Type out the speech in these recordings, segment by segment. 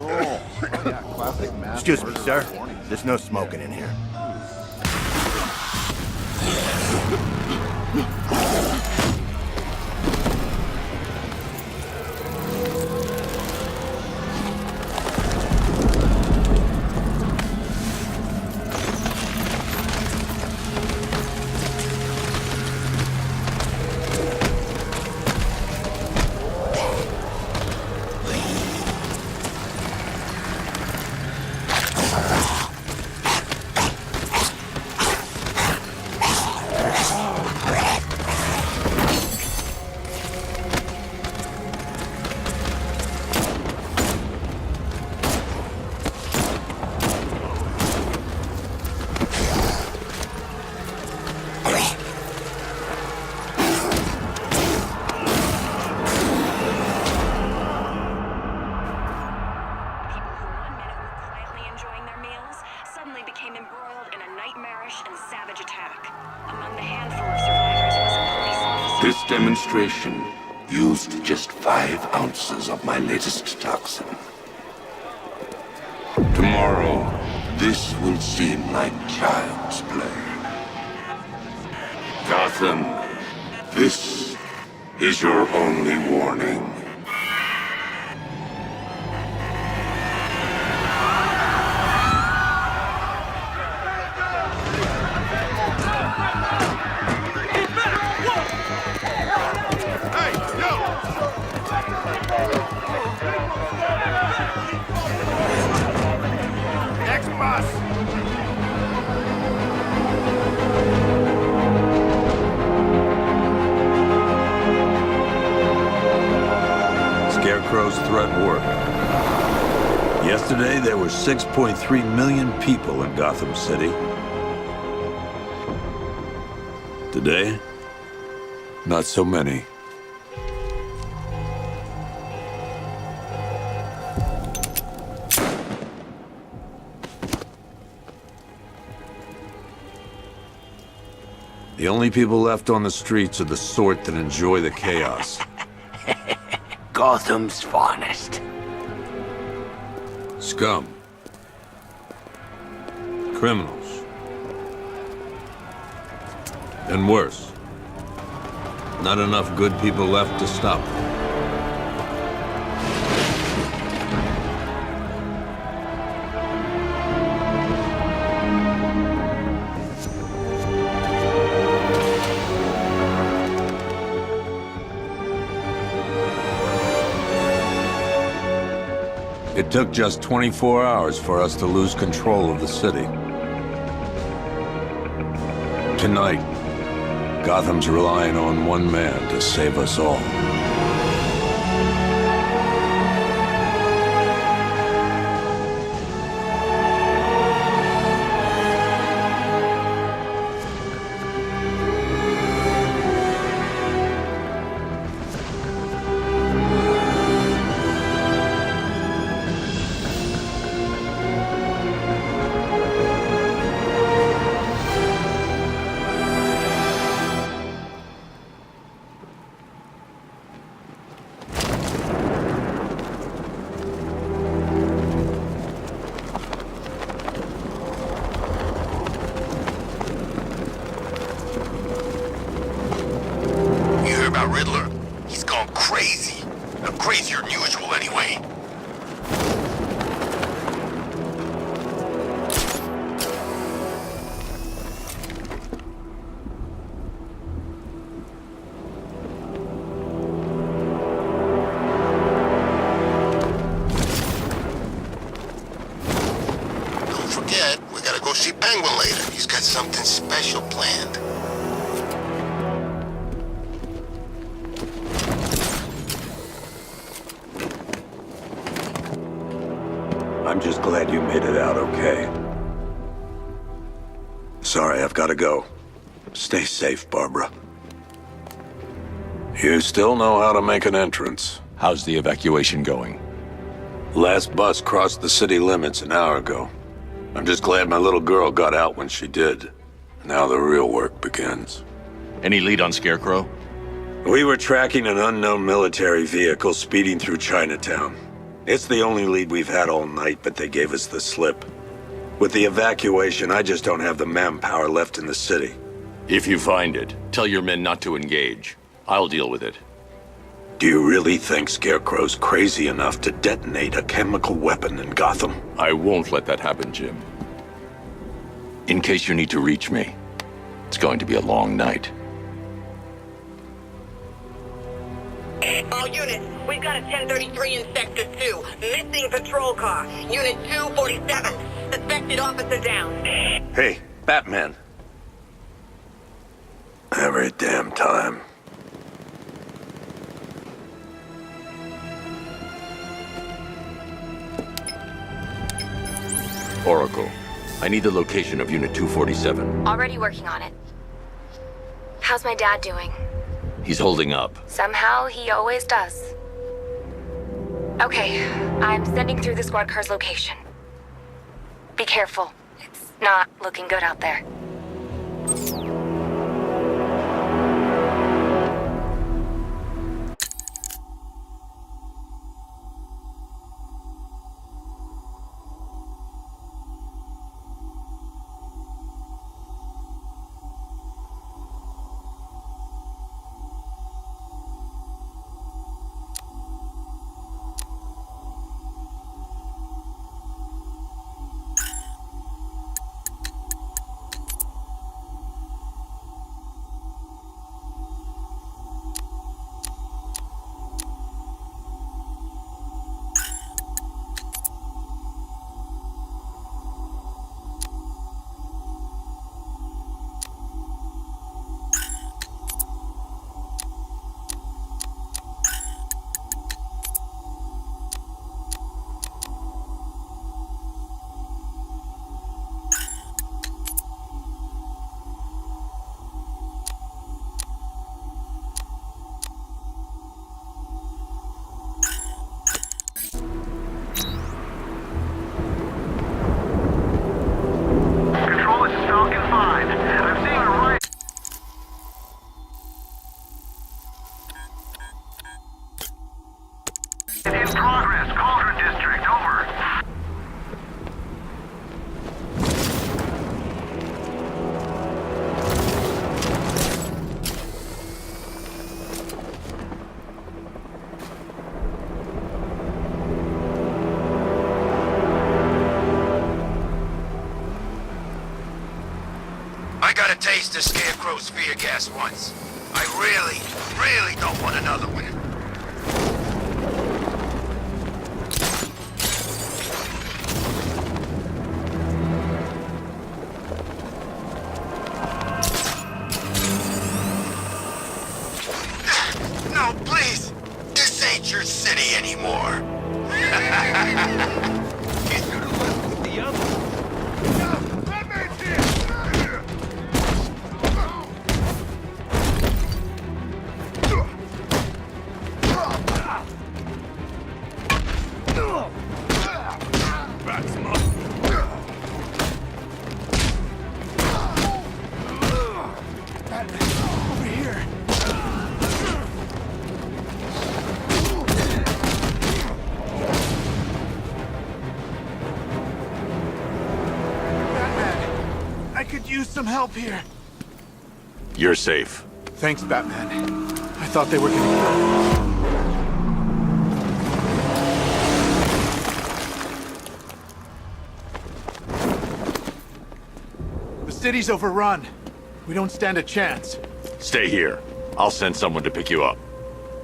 Yeah, classic math. Excuse me, sir. There's no smoking in here. This demonstration used just 5 ounces of my latest toxin. Tomorrow, this will seem like child's play. Gotham, this is your only warning. Scarecrow's threat worked. Yesterday, there were 6.3 million people in Gotham City. Today, not so many. The only people left on the streets are the sort that enjoy the chaos. Gotham's finest. Scum. Criminals. And worse. Not enough good people left to stop them. It took just 24 hours for us to lose control of the city. Tonight, Gotham's relying on one man to save us all. Riddler. He's gone crazy. Crazier than usual, anyway. Don't forget, we gotta go see Penguin later. He's got something special planned. I'm just glad you made it out okay. Sorry, I've got to go. Stay safe, Barbara. You still know how to make an entrance. How's the evacuation going? Last bus crossed the city limits an hour ago. I'm just glad my little girl got out when she did. Now the real work begins. Any lead on Scarecrow? We were tracking an unknown military vehicle speeding through Chinatown. It's the only lead we've had all night, but they gave us the slip. With the evacuation, I just don't have the manpower left in the city. If you find it, tell your men not to engage. I'll deal with it. Do you really think Scarecrow's crazy enough to detonate a chemical weapon in Gotham? I won't let that happen, Jim. In case you need to reach me, it's going to be a long night. All units, we've got a 1033 in Sector 2. Missing patrol car. Unit 247. Suspected officer down. Hey, Batman. Every damn time. Oracle, I need the location of Unit 247. Already working on it. How's my dad doing? He's holding up. Somehow, he always does. Okay, I'm sending through the squad car's location. Be careful. It's not looking good out there. I got a taste of Scarecrow spear gas once. I really don't want another one. No, please! This ain't your city anymore. You should have left with the others. Some help here. You're safe. Thanks, Batman. I thought they were gonna kill. The city's overrun. We don't stand a chance. Stay here. I'll send someone to pick you up.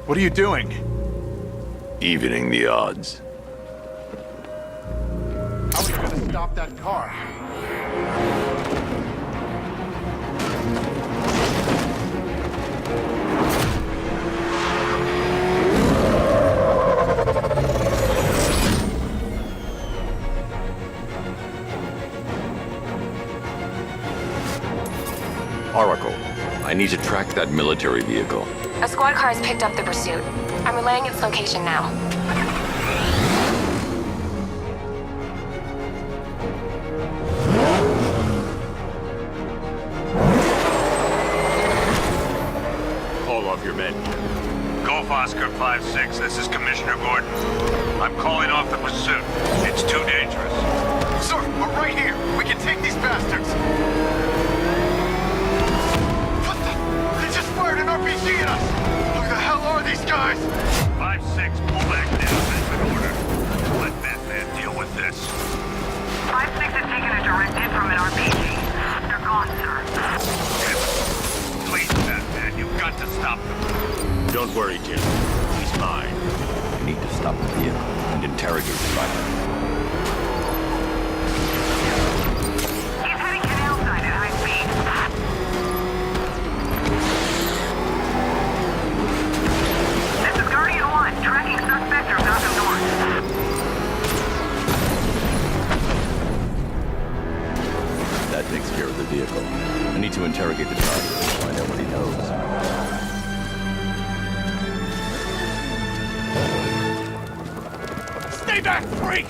What are you doing? Evening the odds. How are you gonna stop that car? Oracle, I need to track that military vehicle. A squad car has picked up the pursuit. I'm relaying its location now. Call off your men. Go Oscar 5-6, this is Commissioner Gordon. I'm calling off the pursuit. It's too dangerous. Sir, we're right here. We can take these bastards. What the? They just fired an RPG at us. Who the hell are these guys? 5-6, pull back now. That's an order. Let Batman deal with this. 5-6 has taken a direct hit from an RPG. They're gone, sir. Please, Batman, you've got to stop them. Don't worry, Jim. He's mine. I need to stop the vehicle and interrogate the driver. He's heading canal side at high speed. This is Guardian 1, tracking suspect through Gotham North. That takes care of the vehicle. I need to interrogate the driver and find out what he knows. Stay back, freak!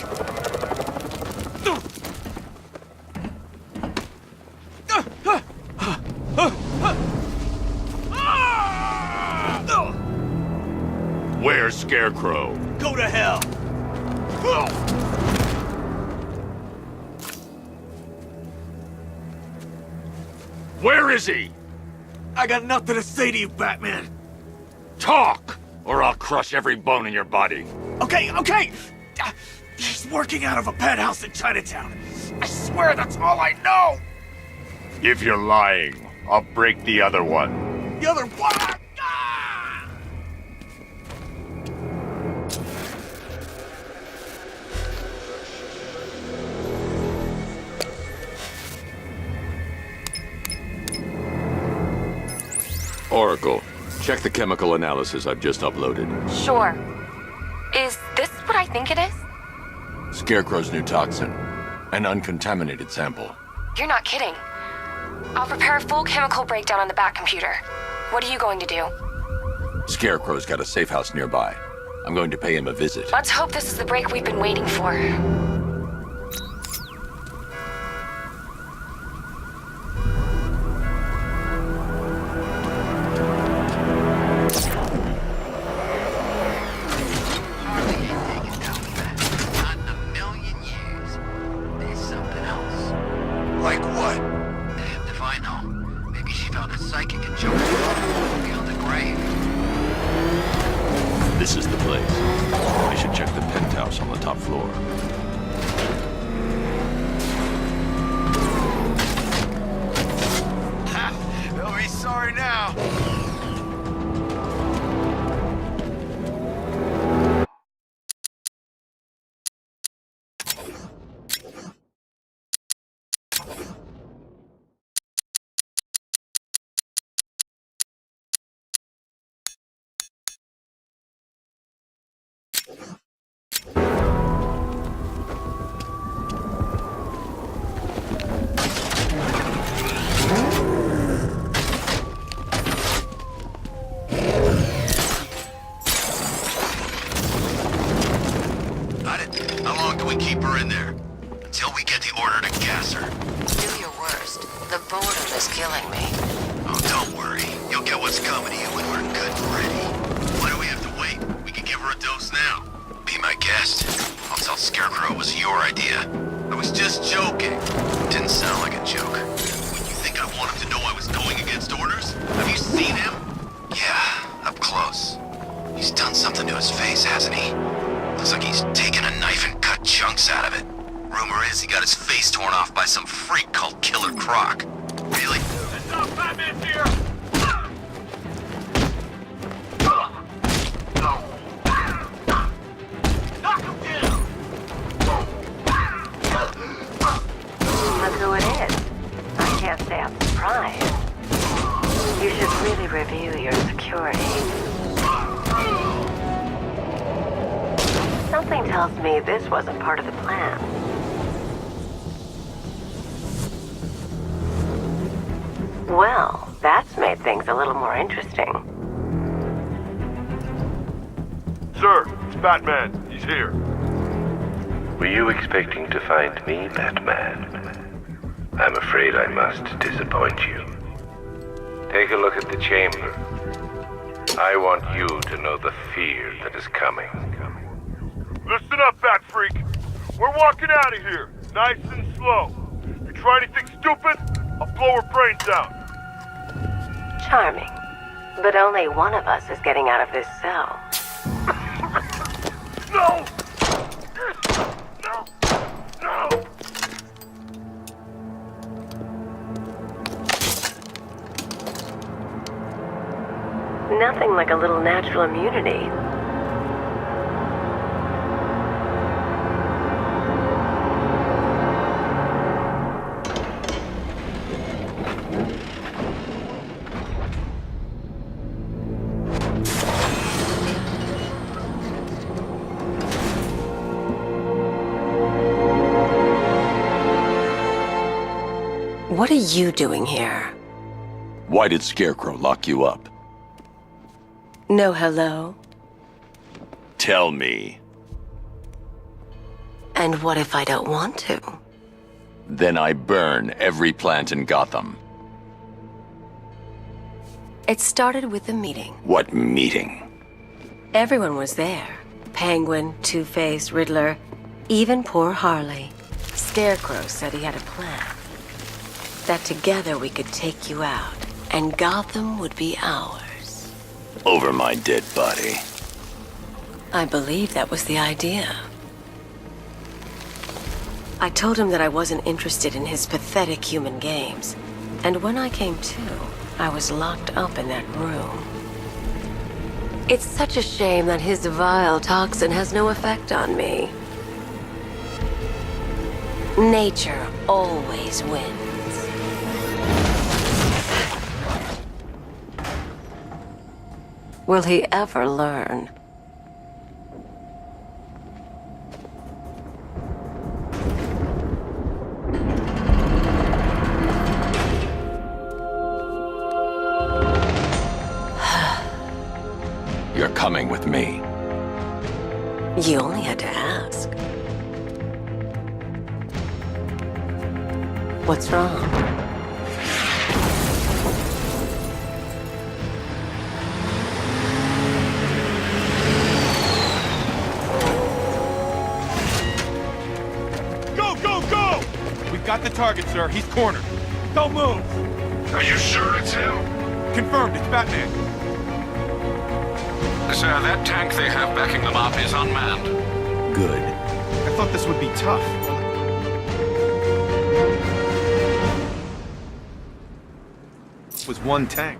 Where's Scarecrow? Go to hell! Where is he? I got nothing to say to you, Batman. Talk, or I'll crush every bone in your body. Okay. He's working out of a penthouse in Chinatown. I swear that's all I know. If you're lying, I'll break the other one. The other one. Ah! Oracle, check the chemical analysis I've just uploaded. Sure. Is this what I think it is? Scarecrow's new toxin. An uncontaminated sample. You're not kidding. I'll prepare a full chemical breakdown on the back computer. What are you going to do? Scarecrow's got a safe house nearby. I'm going to pay him a visit. Let's hope this is the break we've been waiting for. Like what? If I know. Maybe she found a psychic and jumped beyond the grave. This is the place. I should check the penthouse on the top floor. They'll be sorry now. How long do we keep her in there? Until we get the order to gas her. Do your worst. The boredom is killing me. Oh, don't worry. You'll get what's coming to you when we're good and ready. Why do we have to wait? We can give her a dose now. Be my guest. I'll tell Scarecrow it was your idea. I was just joking. Didn't sound like a joke. When you think I want him to know I was going against orders? Have you seen him? Yeah, up close. He's done something to his face, hasn't he? Looks like he's taken a knife and cut chunks out of it. Rumor is he got his face torn off by some freak called Killer Croc. Really? Stop, Batman's here! Knock him down! Look who it is. I can't say I'm surprised. You should really review your security. Something tells me this wasn't part of the plan. Well, that's made things a little more interesting. Sir, it's Batman. He's here. Were you expecting to find me, Batman? I'm afraid I must disappoint you. Take a look at the chamber. I want you to know the fear that is coming. Listen up, fat freak. We're walking out of here, nice and slow. You try anything stupid, I'll blow her brains out. Charming. But only one of us is getting out of this cell. No! No! No! Nothing like a little natural immunity. What are you doing here? Why did Scarecrow lock you up? No hello? Tell me. And what if I don't want to? Then I burn every plant in Gotham. It started with a meeting. What meeting? Everyone was there. Penguin, Two-Face, Riddler, even poor Harley. Scarecrow said he had a plan. That together we could take you out, and Gotham would be ours. Over my dead body. I believe that was the idea. I told him that I wasn't interested in his pathetic human games. And when I came to, I was locked up in that room. It's such a shame that his vile toxin has no effect on me. Nature always wins. Will he ever learn? You're coming with me. You only had to ask. What's wrong? Got the target, sir. He's cornered. Don't move! Are you sure it's him? Confirmed, it's Batman. Sir, that tank they have backing them up is unmanned. Good. I thought this would be tough. It was one tank.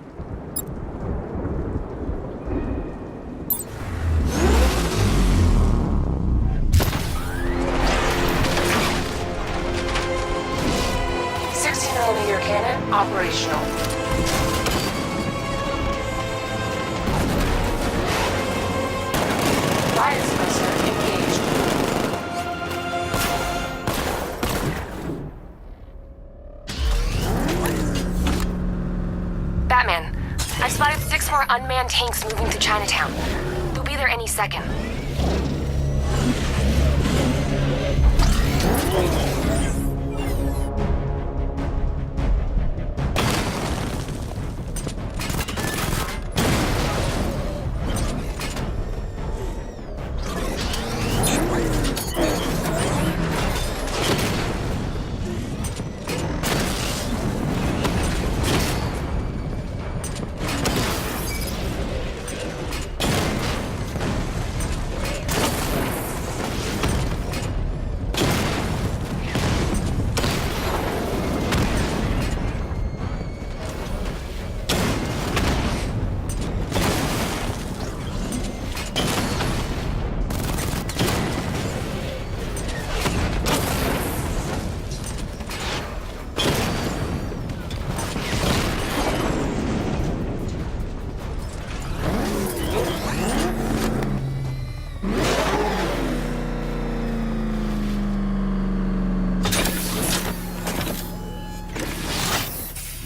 Cannon operational. Fire suppressor engaged. Batman, I've spotted 6 more unmanned tanks moving to Chinatown. They'll be there any second.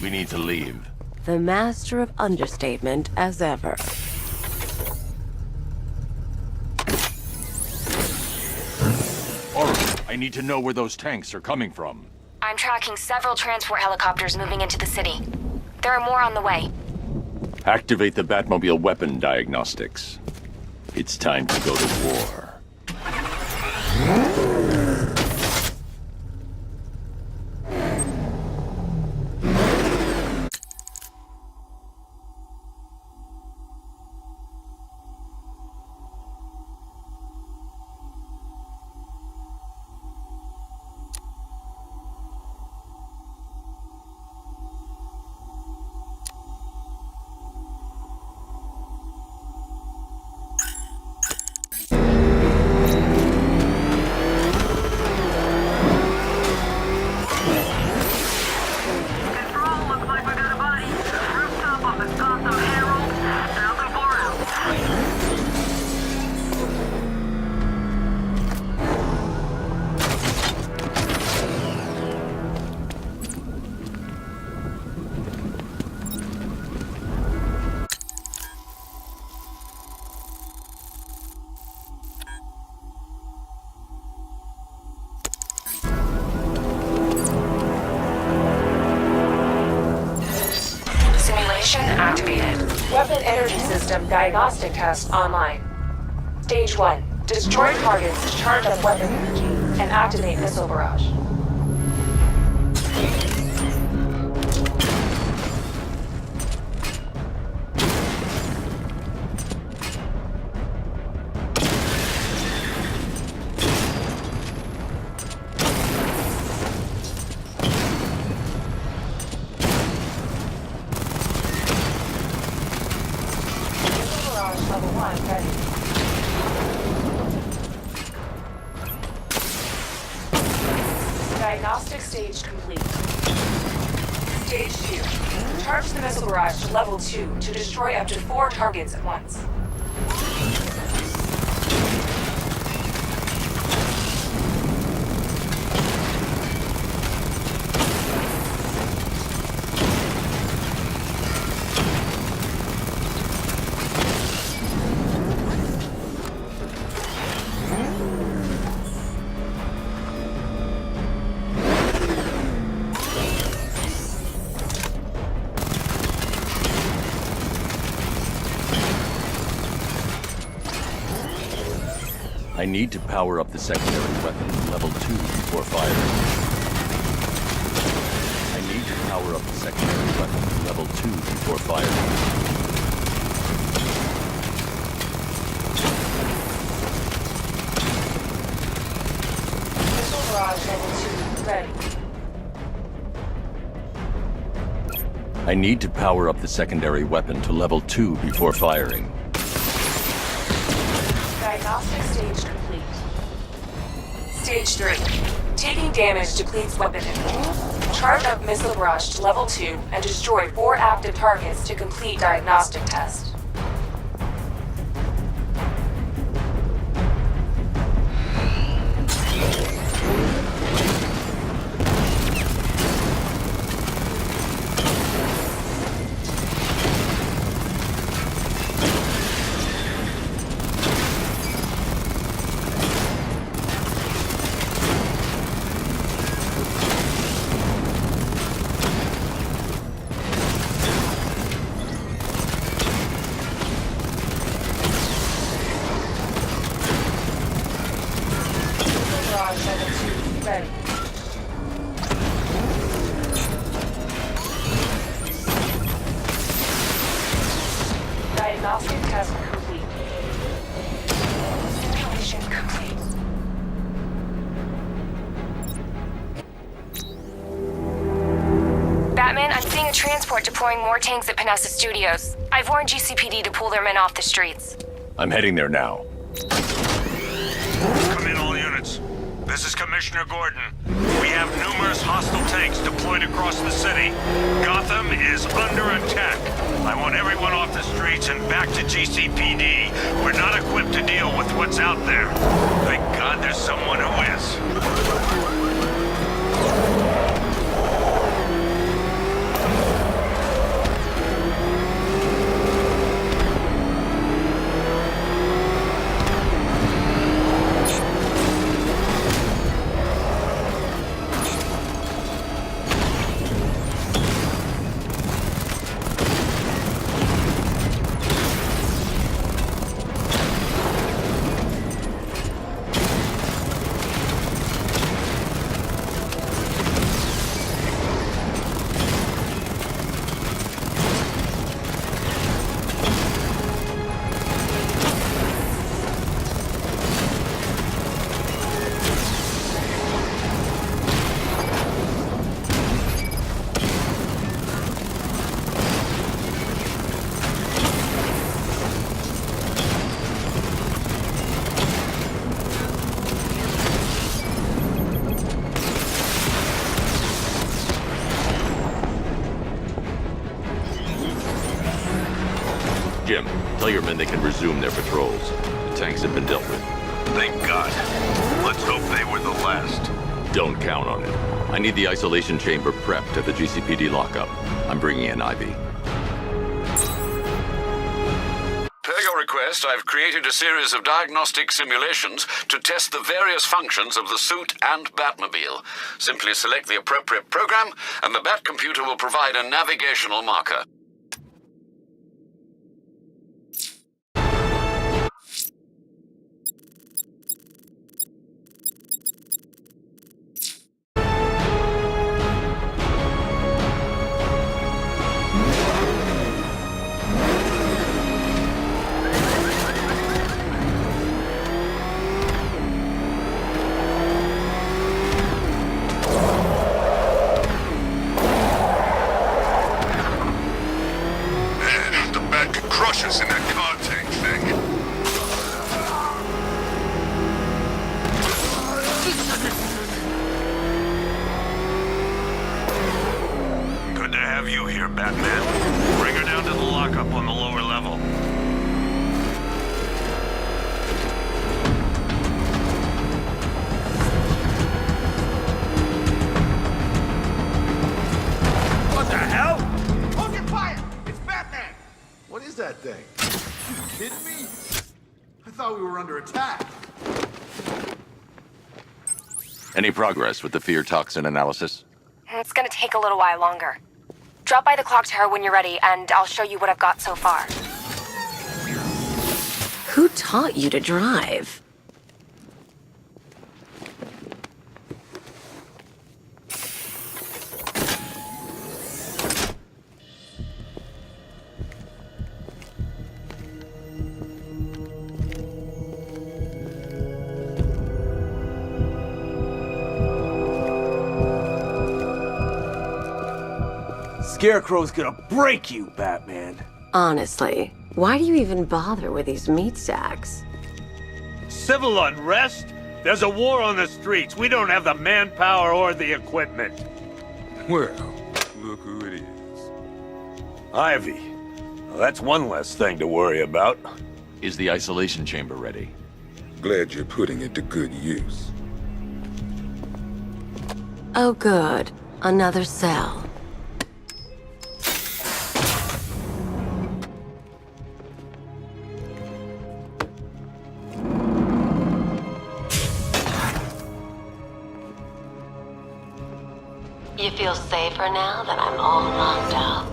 We need to leave. The master of understatement as ever. Alright, I need to know where those tanks are coming from. I'm tracking several transport helicopters moving into the city. There are more on the way. Activate the Batmobile weapon diagnostics. It's time to go to war. Activated. Weapon energy system diagnostic test online. Stage 1. Destroy targets to charge up weapon energy and activate missile barrage. Level 1 ready. Diagnostic stage complete. Stage 2. Charge the missile barrage to level 2 to destroy up to 4 targets at once. I need to power up the secondary weapon to level 2 before firing. I need to power up the secondary weapon to level 2 before firing. Missile barrage level 2 ready. I need to power up the secondary weapon to level 2 before firing. Diagnostic stage complete. Stage 3. Taking damage depletes weapon energy. Charge up missile barrage to level 2 and destroy 4 active targets to complete diagnostic test. Level 2 ready. Diagnostic test complete. Simulation complete. Batman, I'm seeing a transport deploying more tanks at Panessa Studios. I've warned GCPD to pull their men off the streets. I'm heading there now. Come in, all units. This is Commissioner Gordon. We have numerous hostile tanks deployed across the city. Gotham is under attack. I want everyone off the streets and back to GCPD. We're not equipped to deal with what's out there. Thank God there's someone who is. Tell your men they can resume their patrols. The tanks have been dealt with. Thank God. Let's hope they were the last. Don't count on it. I need the isolation chamber prepped at the GCPD lockup. I'm bringing in Ivy. Per your request, I've created a series of diagnostic simulations to test the various functions of the suit and Batmobile. Simply select the appropriate program, and the Bat computer will provide a navigational marker. In that car tank thing. Good to have you here, Batman. Bring her down to the lockup on the lower level. What the hell? Hold your fire! It's Batman! What is that thing? You kidding me? I thought we were under attack. Any progress with the fear toxin analysis? It's gonna take a little while longer. Drop by the clock tower when you're ready, and I'll show you what I've got so far. Who taught you to drive? Scarecrow's gonna break you, Batman. Honestly, why do you even bother with these meat sacks? Civil unrest? There's a war on the streets. We don't have the manpower or the equipment. Well, look who it is. Ivy. Well, that's one less thing to worry about. Is the isolation chamber ready? Glad you're putting it to good use. Oh good, another cell. You feel safer now that I'm all locked up?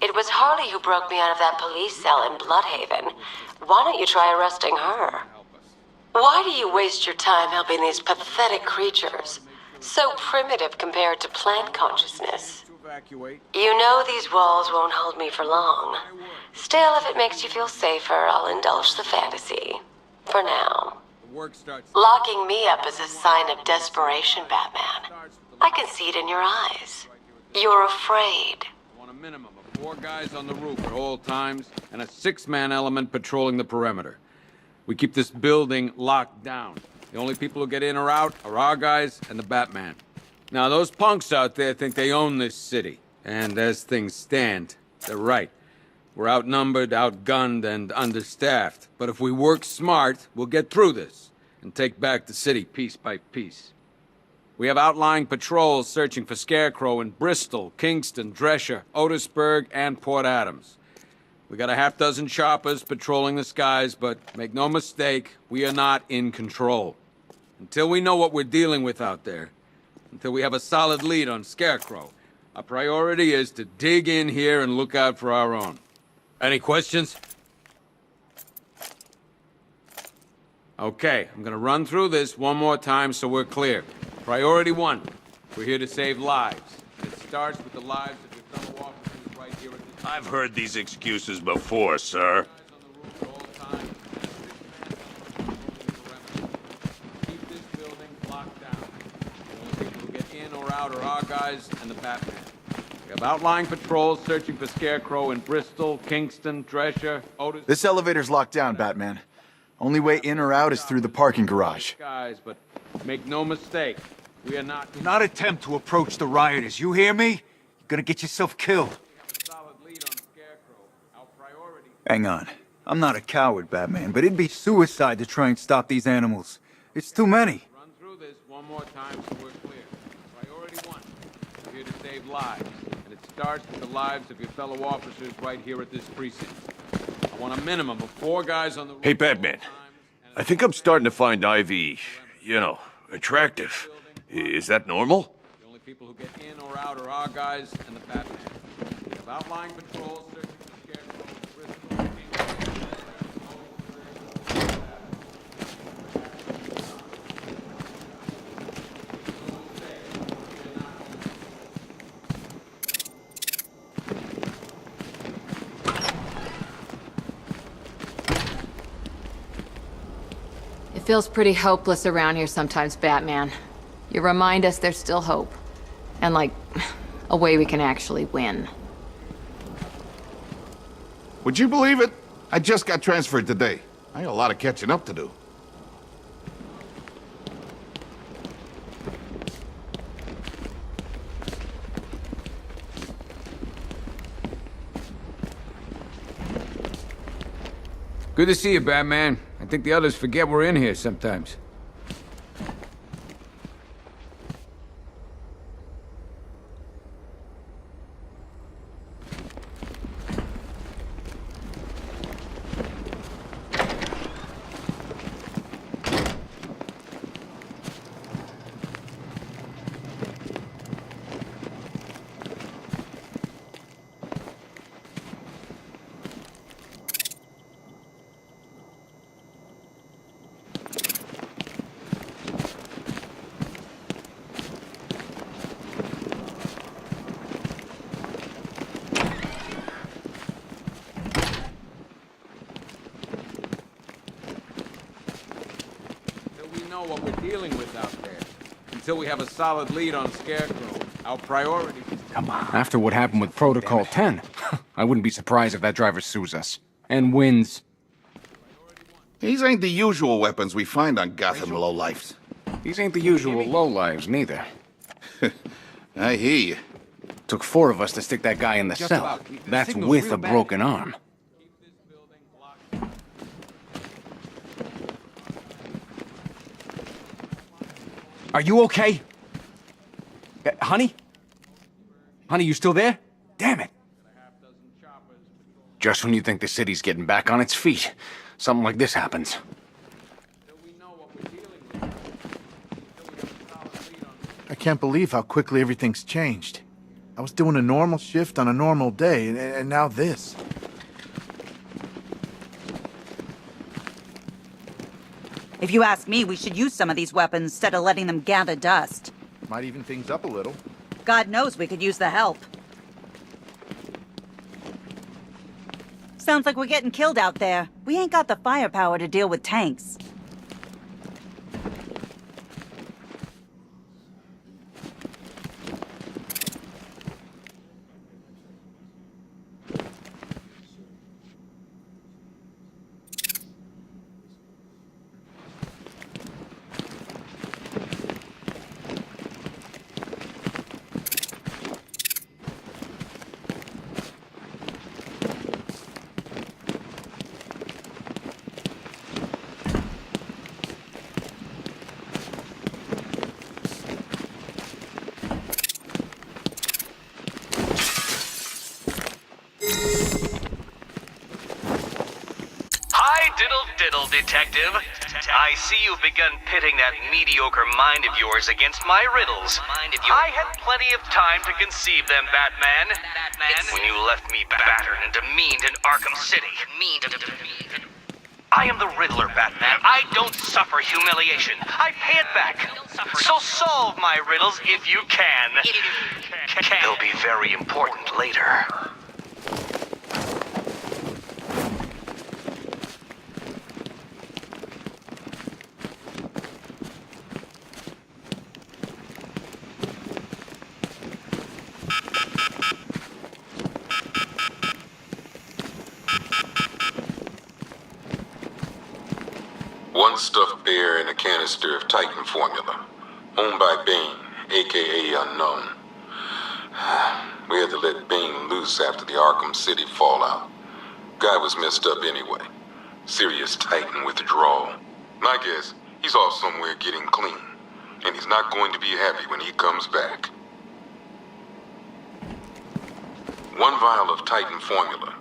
It was Harley who broke me out of that police cell in Bloodhaven. Why don't you try arresting her? Why do you waste your time helping these pathetic creatures? So primitive compared to plant consciousness. You know these walls won't hold me for long. Still, if it makes you feel safer, I'll indulge the fantasy. For now. Locking me up is a sign of desperation, Batman. I can see it in your eyes. You're afraid. Want a minimum of 4 guys on the roof at all times, and a 6-man element patrolling the perimeter. We keep this building locked down. The only people who get in or out are our guys and the Batman. Now, those punks out there think they own this city. And as things stand, they're right. We're outnumbered, outgunned, and understaffed. But if we work smart, we'll get through this and take back the city piece by piece. We have outlying patrols searching for Scarecrow in Bristol, Kingston, Drescher, Otisburg, and Port Adams. We got a half-dozen choppers patrolling the skies, but make no mistake, we are not in control. Until we know what we're dealing with out there, until we have a solid lead on Scarecrow, our priority is to dig in here and look out for our own. Any questions? Okay, I'm gonna run through this one more time so we're clear. Priority 1, we're here to save lives. And it starts with the lives of your fellow officers right here at the... I've heard these excuses before, sir. Keep this building locked down. The only people who get in or out are our guys and the Batman. We have outlying patrols searching for Scarecrow in Bristol, Kingston, Drescher, Otis... This elevator's locked down, Batman. Only way in or out is through the parking garage. Guys, but make no mistake, we are not... Do not attempt to approach the rioters, you hear me? You're gonna get yourself killed. Solid lead on Scarecrow. Our Hang on. I'm not a coward, Batman, but it'd be suicide to try and stop these animals. It's too many. Run through this one more time so we're clear. Priority 1. We're here to save lives. And it starts with the lives of your fellow officers right here at this precinct. I want a minimum of 4 guys on the roof. Hey, Batman. I think I'm starting to find Ivy, attractive. Is that normal? The only people who get in or out are our guys and the Batman. We have outlying patrols searching for Scarecrow, Bristol, It feels pretty hopeless around here sometimes, Batman. You remind us there's still hope. And, a way we can actually win. Would you believe it? I just got transferred today. I got a lot of catching up to do. Good to see you, Batman. I think the others forget we're in here sometimes. What we're dealing with out there. Until we have a solid lead on Scarecrow, our priority... Come on. After what happened with Protocol 10, I wouldn't be surprised if that driver sues us. And wins. These ain't the usual weapons we find on Gotham lowlifes. These ain't the usual lowlives, neither. I hear you. Took 4 of us to stick that guy in the cell. That's with a broken arm. Are you okay? Honey? Honey, you still there? Damn it. Just when you think the city's getting back on its feet, something like this happens. I can't believe how quickly everything's changed. I was doing a normal shift on a normal day, and now this. If you ask me, we should use some of these weapons instead of letting them gather dust. Might even things up a little. God knows we could use the help. Sounds like we're getting killed out there. We ain't got the firepower to deal with tanks. Diddle, detective. I see you've begun pitting that mediocre mind of yours against my riddles. I had plenty of time to conceive them, Batman. When you left me battered and demeaned in Arkham City. I am the Riddler, Batman. I don't suffer humiliation. I pay it back. So solve my riddles if you can. They'll be very important later. One stuffed bear and a canister of Titan formula, owned by Bane, aka Unknown. We had to let Bane loose after the Arkham City fallout. Guy was messed up anyway. Serious Titan withdrawal. My guess, he's off somewhere getting clean. And he's not going to be happy when he comes back. 1 vial of Titan formula.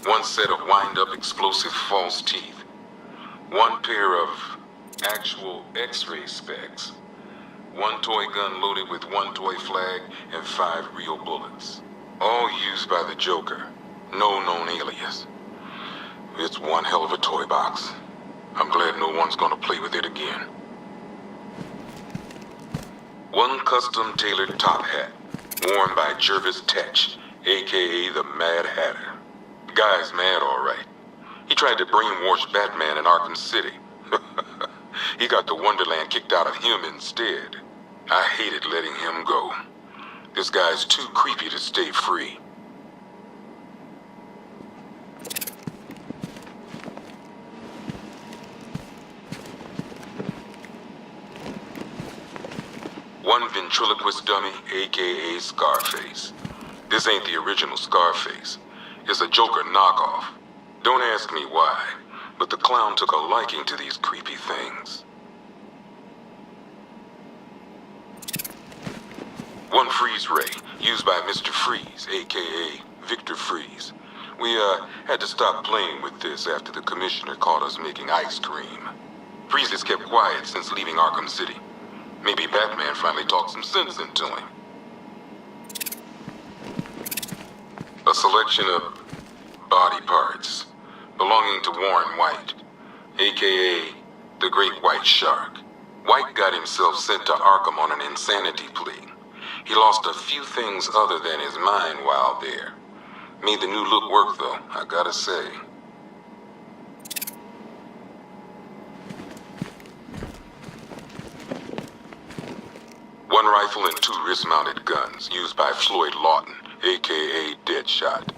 1 set of wind-up explosive false teeth. 1 pair of actual X-ray specs. 1 toy gun loaded with 1 toy flag and 5 real bullets. All used by the Joker. No known alias. It's one hell of a toy box. I'm glad no one's gonna play with it again. 1 custom tailored top hat, worn by Jervis Tetch, aka the Mad Hatter. Guy's mad, all right. He tried to brainwash Batman in Arkham City. He got the Wonderland kicked out of him instead. I hated letting him go. This guy's too creepy to stay free. One ventriloquist dummy, aka Scarface. This ain't the original Scarface. It's a Joker knockoff. Don't ask me why, but the clown took a liking to these creepy things. 1 freeze ray, used by Mr. Freeze, aka Victor Freeze. We had to stop playing with this after the commissioner caught us making ice cream. Freeze has kept quiet since leaving Arkham City. Maybe Batman finally talked some sense into him. A selection of body parts belonging to Warren White, aka the Great White Shark. White got himself sent to Arkham on an insanity plea. He lost a few things other than his mind while there. Made the new look work though, I gotta say. One rifle and 2 wrist-mounted guns used by Floyd Lawton, aka Deadshot.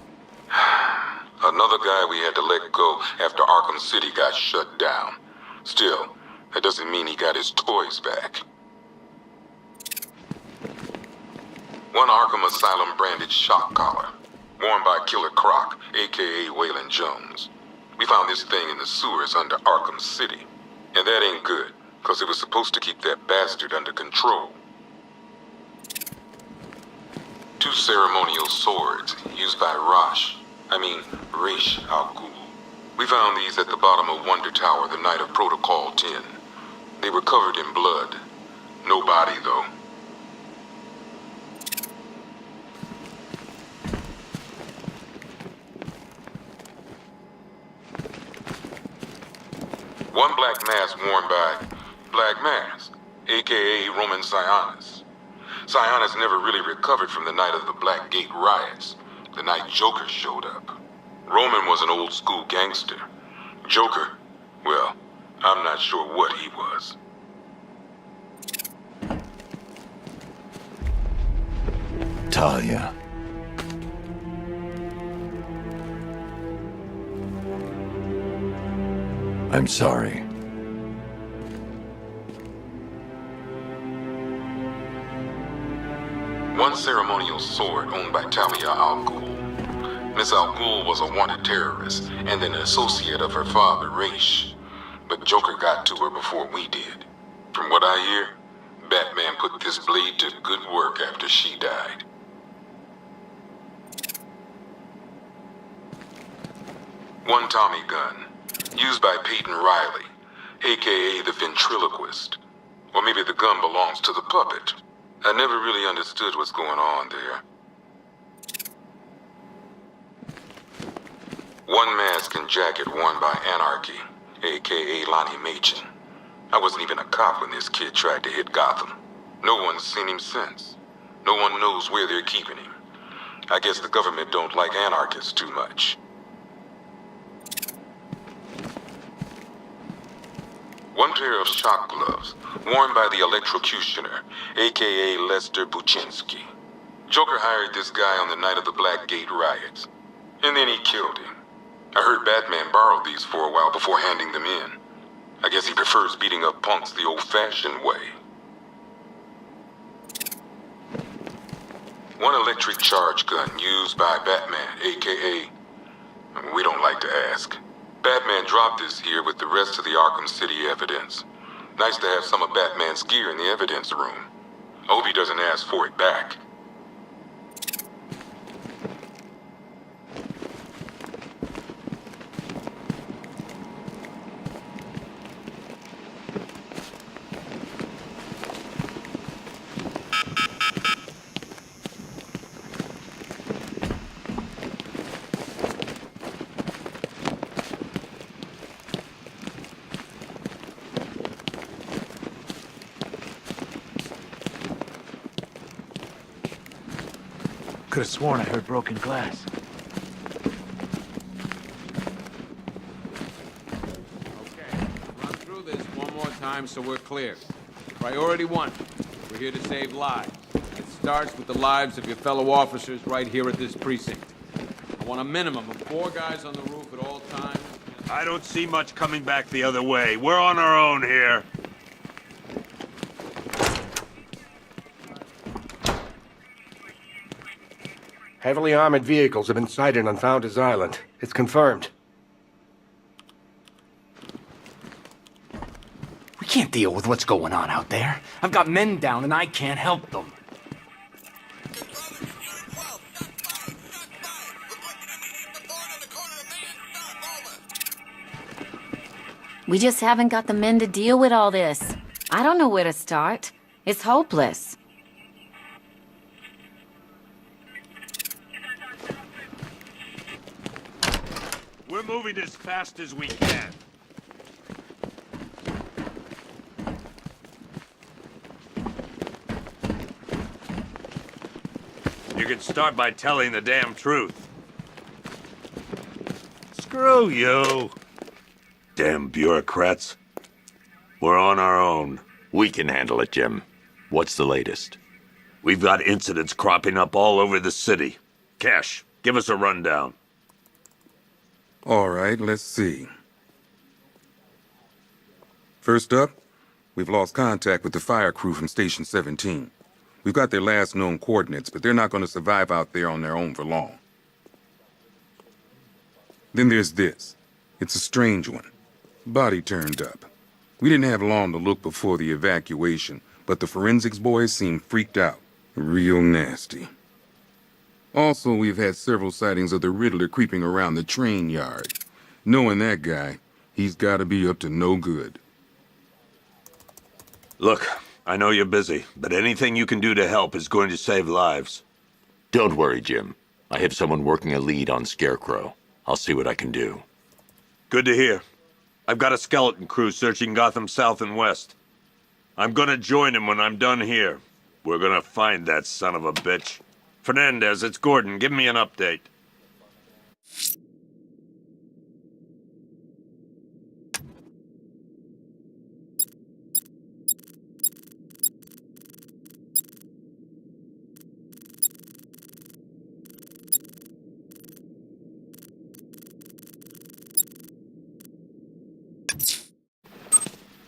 Another guy we had to let go after Arkham City got shut down. Still, that doesn't mean he got his toys back. 1 Arkham Asylum branded shock collar, worn by Killer Croc, aka Waylon Jones. We found this thing in the sewers under Arkham City. And that ain't good, because it was supposed to keep that bastard under control. 2 ceremonial swords, used by Ra's al Ghul. We found these at the bottom of Wonder Tower the night of Protocol 10. They were covered in blood. No body, though. One black mask worn by Black Mask, aka Roman Sionis. Sionis never really recovered from the night of the Black Gate riots, the night Joker showed up. Roman was an old school gangster. Joker, well, I'm not sure what he was. Talia. I'm sorry. One ceremonial sword owned by Talia al Ghul. Miss al Ghul was a wanted terrorist and an associate of her father, Ra's. But Joker got to her before we did. From what I hear, Batman put this blade to good work after she died. One Tommy gun, used by Peyton Riley, aka the ventriloquist. Or maybe the gun belongs to the puppet. I never really understood what's going on there. One mask and jacket worn by Anarchy, aka Lonnie Machin. I wasn't even a cop when this kid tried to hit Gotham. No one's seen him since. No one knows where they're keeping him. I guess the government don't like anarchists too much. One pair of shock gloves, worn by the electrocutioner, aka Lester Buczynski. Joker hired this guy on the night of the Blackgate riots, and then he killed him. I heard Batman borrowed these for a while before handing them in. I guess he prefers beating up punks the old-fashioned way. One electric charge gun used by Batman, aka We don't like to ask. Batman dropped this here with the rest of the Arkham City evidence. Nice to have some of Batman's gear in the evidence room. Hope he doesn't ask for it back. Could have sworn I heard broken glass. Okay, run through this one more time so we're clear. Priority 1, we're here to save lives. It starts with the lives of your fellow officers right here at this precinct. I want a minimum of 4 guys on the roof at all times. I don't see much coming back the other way. We're on our own here. Heavily armored vehicles have been sighted on Founders Island. It's confirmed. We can't deal with what's going on out there. I've got men down and I can't help them. We just haven't got the men to deal with all this. I don't know where to start. It's hopeless. We're moving as fast as we can. You can start by telling the damn truth. Screw you. Damn bureaucrats. We're on our own. We can handle it, Jim. What's the latest? We've got incidents cropping up all over the city. Cash, give us a rundown. All right, let's see. First up, we've lost contact with the fire crew from Station 17. We've got their last known coordinates, but they're not going to survive out there on their own for long. Then there's this. It's a strange one. Body turned up. We didn't have long to look before the evacuation, but the forensics boys seemed freaked out. Real nasty. Also, we've had several sightings of the Riddler creeping around the train yard. Knowing that guy, he's gotta be up to no good. Look, I know you're busy, but anything you can do to help is going to save lives. Don't worry, Jim. I have someone working a lead on Scarecrow. I'll see what I can do. Good to hear. I've got a skeleton crew searching Gotham South and West. I'm gonna join him when I'm done here. We're gonna find that son of a bitch. Fernandez, it's Gordon. Give me an update.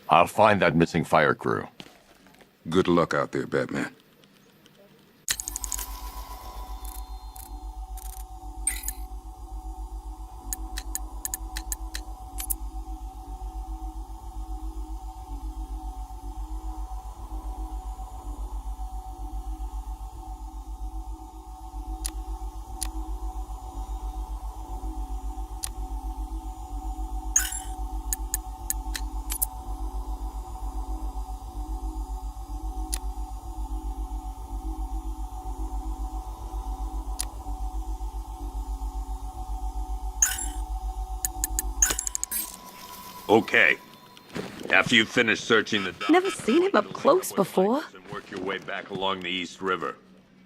I'll find that missing fire crew. Good luck out there, Batman. Okay. After you finish searching the docks, Never seen him up close before. and work your way back along the East River.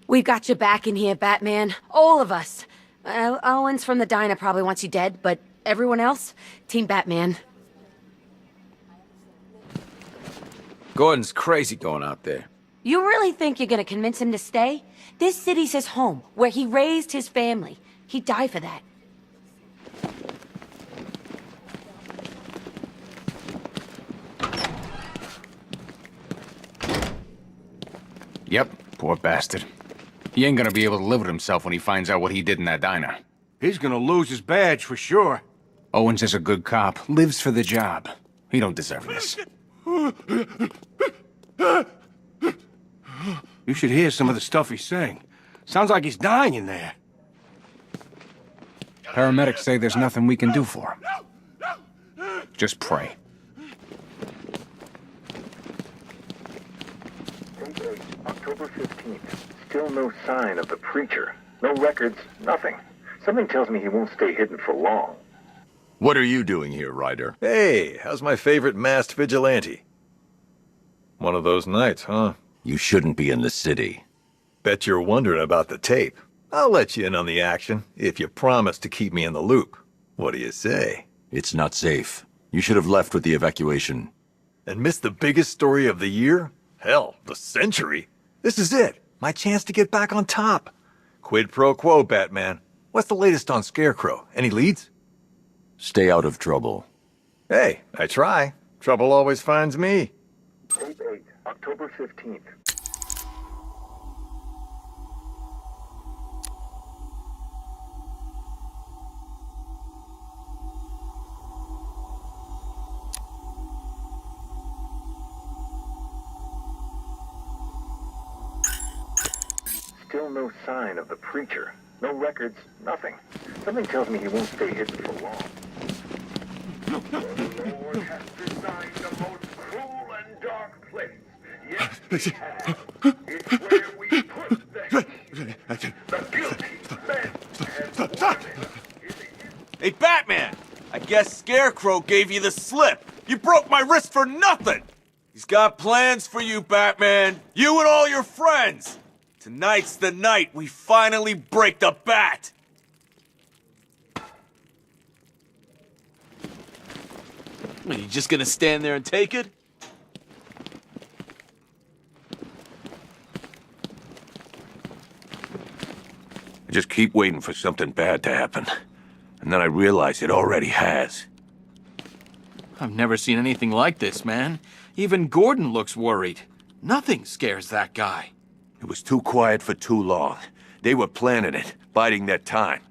We've got your back in here, Batman. All of us. Owens from the diner probably wants you dead, but everyone else? Team Batman. Gordon's crazy going out there. You really think you're gonna convince him to stay? This city's his home, where he raised his family. He'd die for that. Yep, poor bastard. He ain't gonna be able to live with himself when he finds out what he did in that diner. He's gonna lose his badge for sure. Owens is a good cop, lives for the job. He don't deserve this. You should hear some of the stuff he's saying. Sounds like he's dying in there. Paramedics say there's nothing we can do for him. Just pray. October 15th. Still no sign of the preacher. No records, nothing. Something tells me he won't stay hidden for long. What are you doing here, Ryder? Hey, how's my favorite masked vigilante? One of those nights, huh? You shouldn't be in the city. Bet you're wondering about the tape. I'll let you in on the action if you promise to keep me in the loop. What do you say? It's not safe. You should have left with the evacuation. And missed the biggest story of the year? Hell, the century. This is it. My chance to get back on top. Quid pro quo, Batman. What's the latest on Scarecrow? Any leads? Stay out of trouble. Hey, I try. Trouble always finds me. Tape 8, October 15th. Still no sign of the preacher. No records, nothing. Something tells me he won't stay hidden for long. The Lord has designed the most cruel and dark place. Yes, he has. It's where we put the heat. The guilty men and women. Hey, Batman! I guess Scarecrow gave you the slip. You broke my wrist for nothing! He's got plans for you, Batman. You and all your friends. Tonight's the night we finally break the bat! Are you just gonna stand there and take it? I just keep waiting for something bad to happen. And then I realize it already has. I've never seen anything like this, man. Even Gordon looks worried. Nothing scares that guy. It was too quiet for too long. They were planning it, biding their time.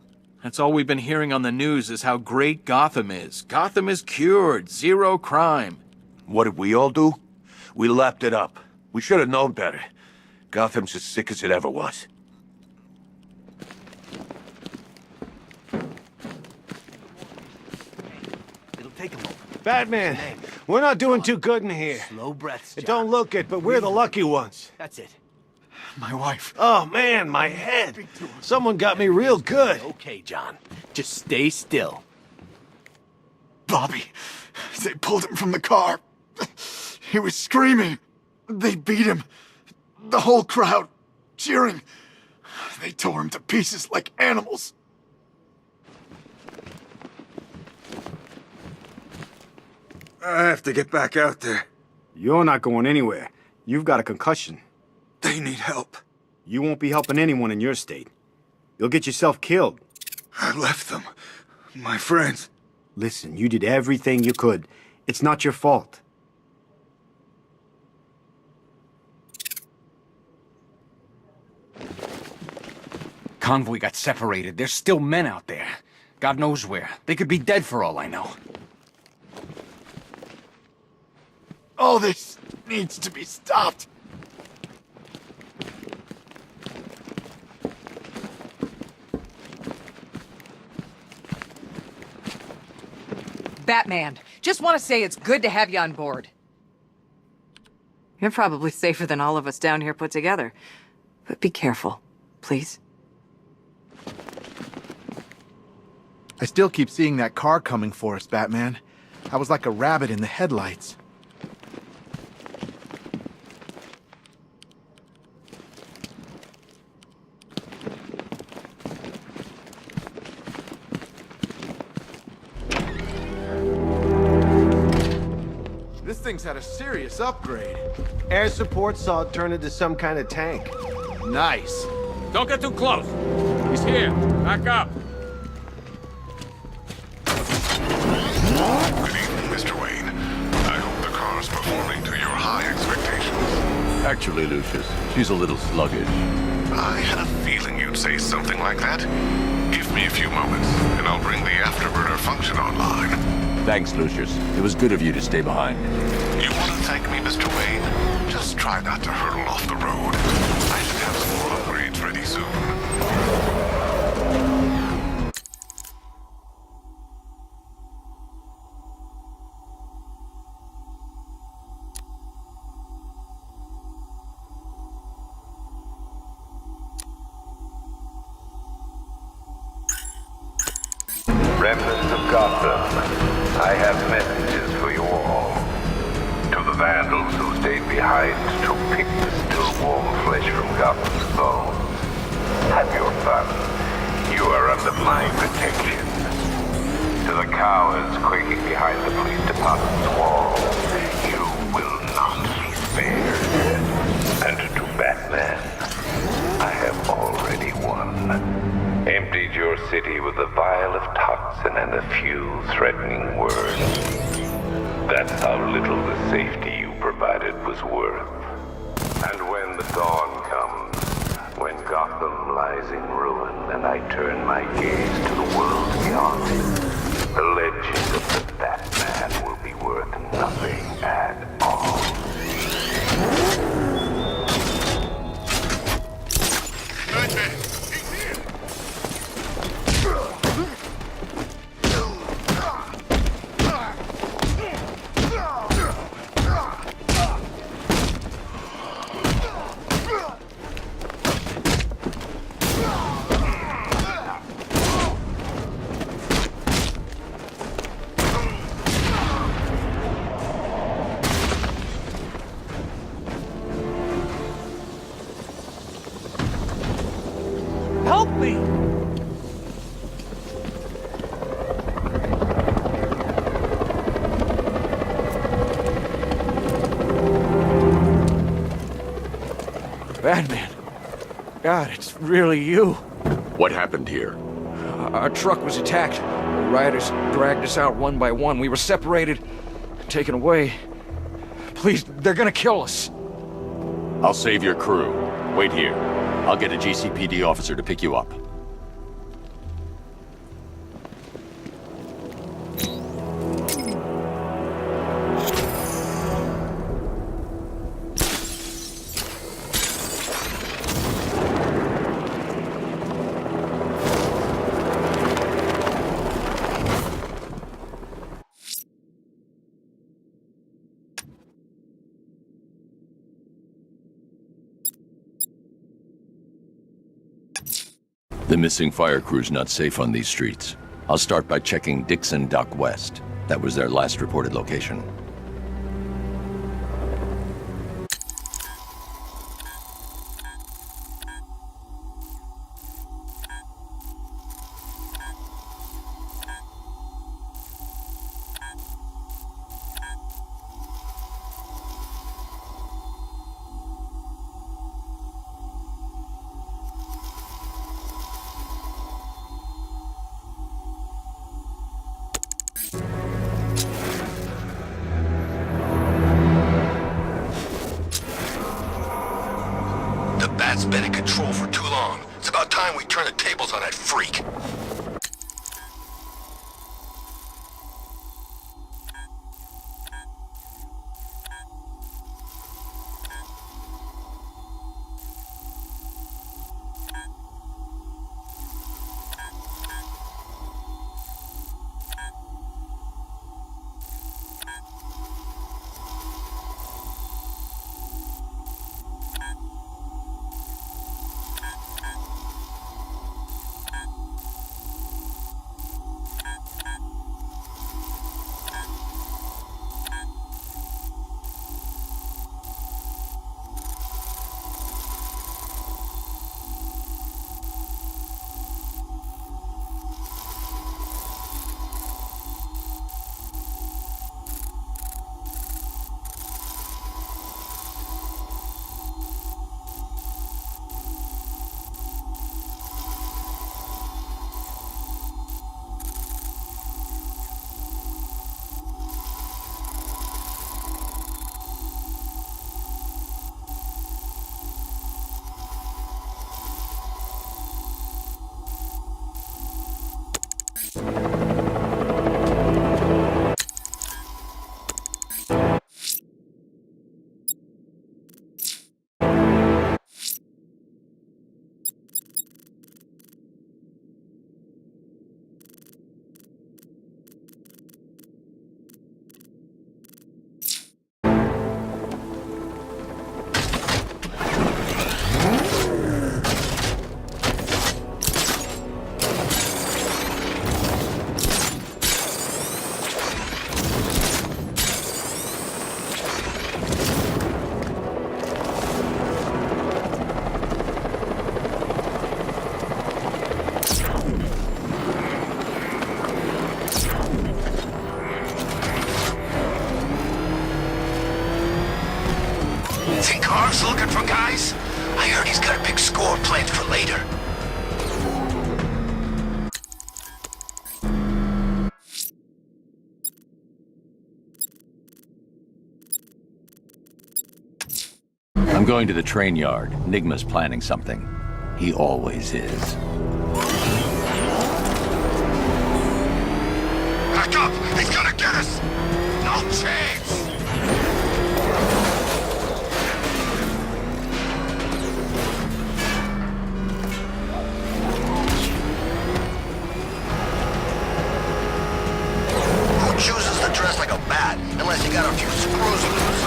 That's all we've been hearing on the news is how great Gotham is. Gotham is cured, zero crime. What did we all do? We lapped it up. We should have known better. Gotham's as sick as it ever was. It'll take a moment. Batman, we're not doing too good in here. Slow breaths, John. It don't look it, but we're the lucky ones. That's it. My wife. Oh, man, my head. Someone got me real good. Okay, John. Just stay still. Bobby, they pulled him from the car. He was screaming. They beat him. The whole crowd, cheering. They tore him to pieces like animals. I have to get back out there. You're not going anywhere. You've got a concussion. They need help. You won't be helping anyone in your state. You'll get yourself killed. I left them. My friends. Listen, you did everything you could. It's not your fault. Convoy got separated. There's still men out there. God knows where. They could be dead for all I know. All this needs to be stopped. Batman, just want to say it's good to have you on board. You're probably safer than all of us down here put together. But be careful, please. I still keep seeing that car coming for us, Batman. I was like a rabbit in the headlights. This thing's had a serious upgrade. Air support saw it turn into some kind of tank. Nice. Don't get too close. He's here. Back up. Good evening, Mr. Wayne. I hope the car's performing to your high expectations. Actually, Lucius, she's a little sluggish. I had a feeling you'd say something like that. Give me a few moments, and I'll bring the afterburner function online. Thanks, Lucius. It was good of you to stay behind. You want to thank me, Mr. Wayne? Just try not to hurtle off the road. I should have some more upgrades ready soon. Remnants of Gotham, I have messages for you all. To the vandals who stayed behind to pick the still warm flesh from Gotham's bones, have your fun. You are under my protection. To the cowards quaking behind the police department's walls, you will not be spared. And to Batman, I have already won. Emptied your city with a vial of toxin and a few threatening words. That's how little the safety you provided was worth. And when the dawn comes, when Gotham lies in ruin and I turn my gaze to the world beyond, the legend of the Batman will be worth nothing at all. Help me! Batman. God, it's really you. What happened here? Our truck was attacked. The rioters dragged us out one by one. We were separated, taken away. Please, they're gonna kill us. I'll save your crew. Wait here. I'll get a GCPD officer to pick you up. The missing fire crew's not safe on these streets. I'll start by checking Dixon Dock West. That was their last reported location. Bat's been in control for too long. It's about time we turn the tables on that freak. going to the train yard. Nigma's planning something. He always is. Back up! He's gonna get us! No chance! Who chooses to dress like a bat unless you got a few screws loose?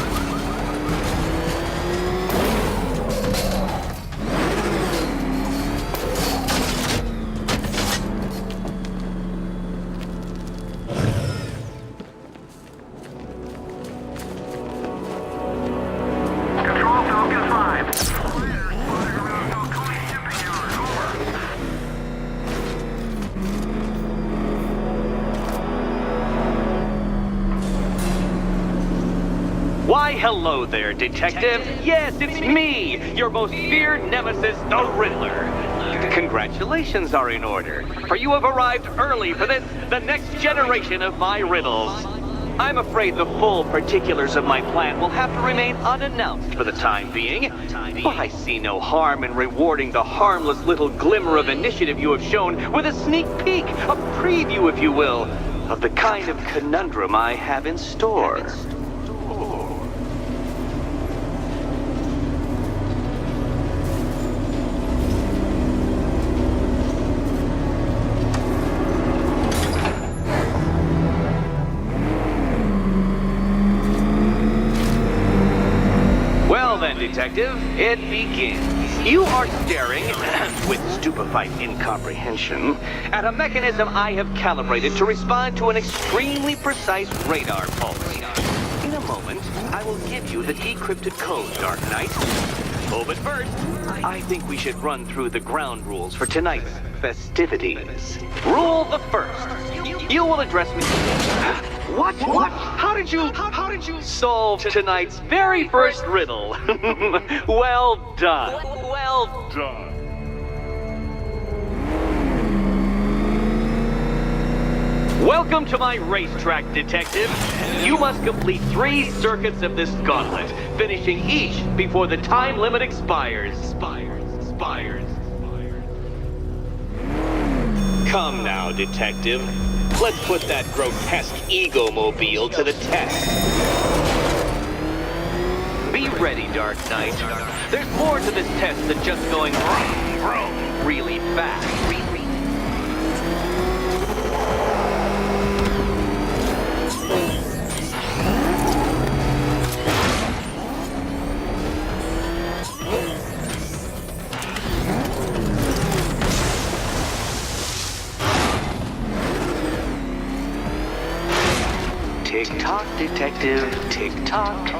Why, hello there, Detective. Yes, it's me, your most feared nemesis, the Riddler. Congratulations are in order, for you have arrived early for this, the next generation of my riddles. I'm afraid the full particulars of my plan will have to remain unannounced for the time being, but I see no harm in rewarding the harmless little glimmer of initiative you have shown with a sneak peek, a preview, if you will, of the kind of conundrum I have in store. Detective, it begins. You are staring, with stupefied incomprehension, at a mechanism I have calibrated to respond to an extremely precise radar pulse. In a moment, I will give you the decrypted code, Dark Knight. Oh, but first, I think we should run through the ground rules for tonight's festivities. Rule the first. You will address me... What? How did you solve tonight's very first riddle? Well done. Well done. Welcome to my racetrack, Detective. You must complete 3 circuits of this gauntlet, finishing each before the time limit expires. Come now, Detective. Let's put that grotesque ego-mobile to the test. Be ready, Dark Knight. There's more to this test than just going vroom, vroom, really fast. Tick-tock, Detective, tick-tock.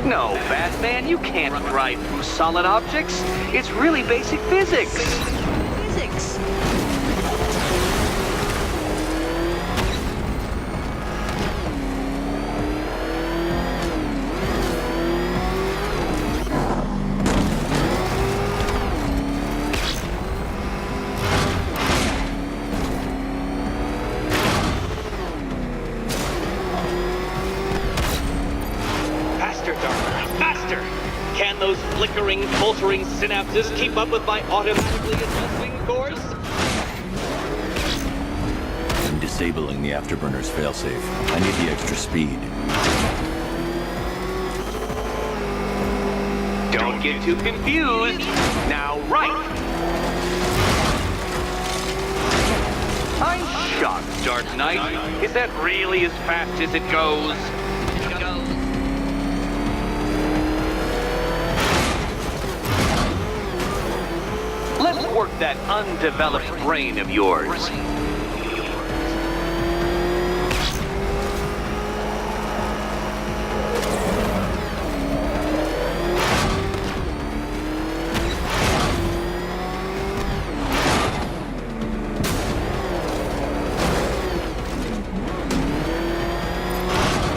No, Batman, you can't ride through solid objects. It's really basic physics. Physics. Flickering, faltering synapses keep up with my automatically adjusting course? I'm disabling the afterburner's failsafe. I need the extra speed. Don't get too confused. Now, right. I'm shocked, Dark Knight. Is that really as fast as it goes? Let's work that undeveloped brain of yours.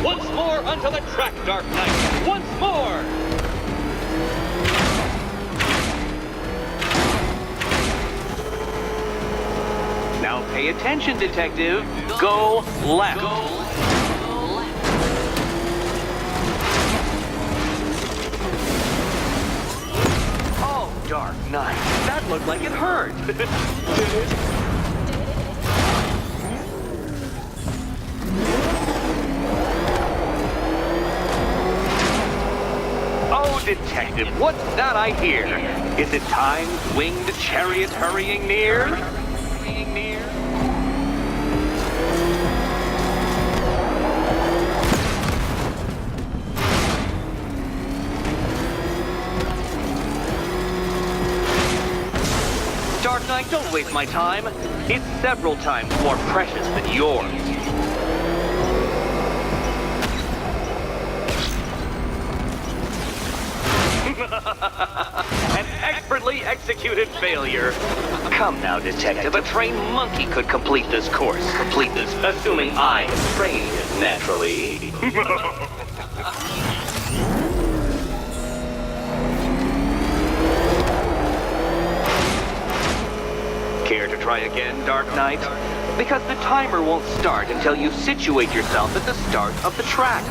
Once more onto the track, Dark Knight. Once more! Now Pay attention, detective. Go left. Oh, Dark Knight. That looked like it hurt. Oh, detective, what's that I hear? Is it time's winged chariot hurrying near? Dark Knight, don't waste my time. It's several times more precious than yours. An expertly executed failure. Come now, detective. A trained monkey could complete this course. Assuming I am trained naturally. Care to try again, Dark Knight? Because the timer won't start until you situate yourself at the start of the track.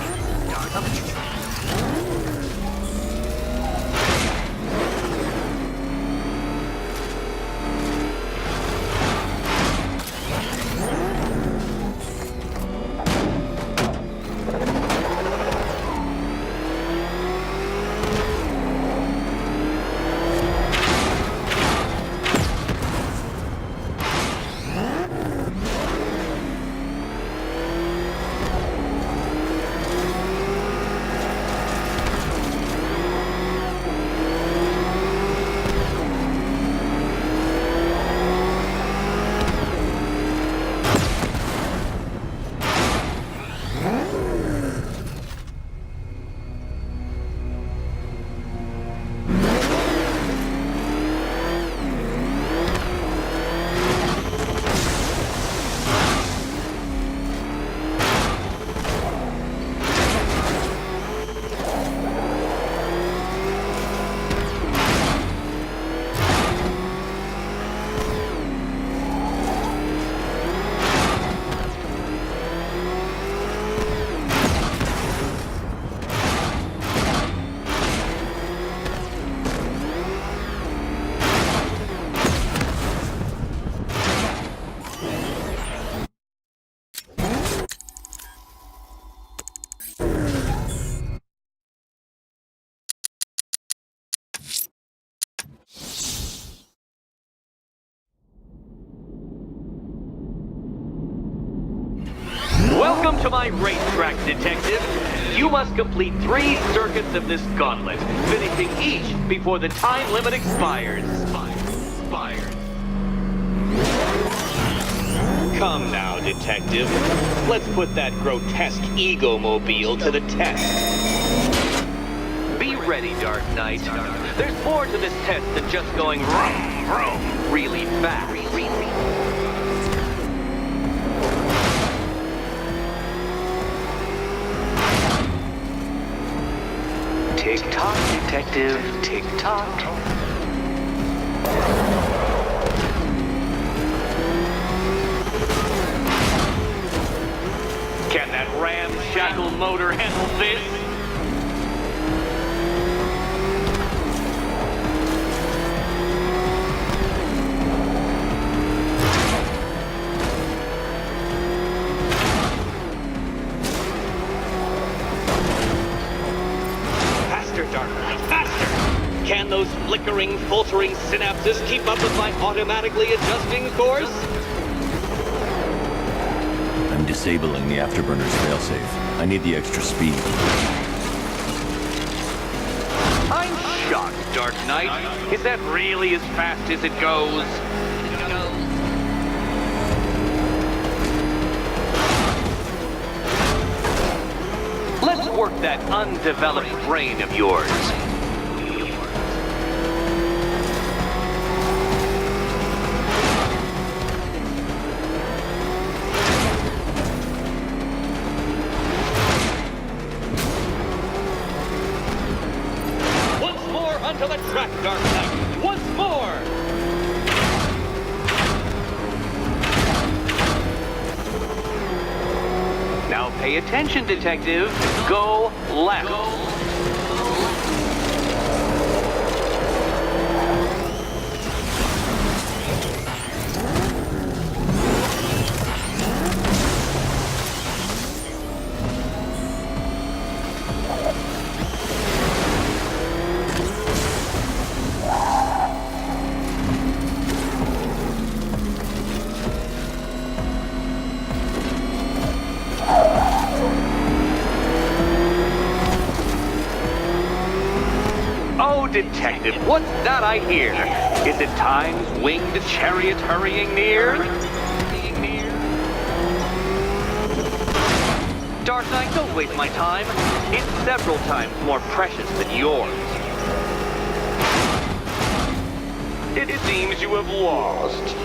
Welcome to my racetrack, detective. You must complete 3 circuits of this gauntlet, finishing each before the time limit expires. Come now, detective. Let's put that grotesque ego-mobile to the test. Be ready, Dark Knight. There's more to this test than just going vroom, vroom really fast. Tick-tock, detective, tick-tock. Can that ramshackle motor handle this? Can those flickering, faltering synapses keep up with my automatically adjusting course? I'm disabling the afterburner's failsafe. I need the extra speed. I'm shocked, Dark Knight. Is that really as fast as it goes? Let's work that undeveloped brain of yours. Onto the track, Dark Knight! Once more! Now pay attention, detective. Go left. Oh, detective, what's that I hear? Is it time's winged chariot hurrying near? Dark Knight, don't waste my time. It's several times more precious than yours. It seems you have lost.